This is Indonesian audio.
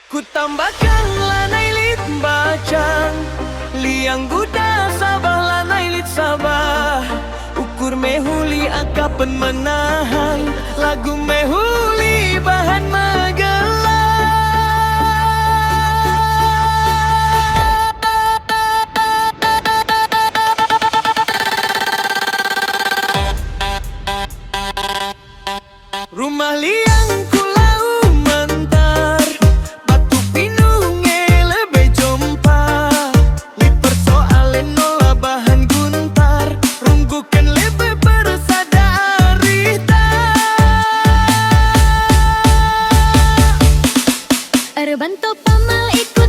Ku tambahkan lanai lit bacang, liang guda sabah lanai lit sabah. Ukur mehuli akapen menahan, lagu mehuli bahan magelang. Rumah liang kulau mentar, batu pinunge lebih jompa. Li persoalen nola bahan guntar, runggukan lebih bersadarita. Arbanto pamal ikut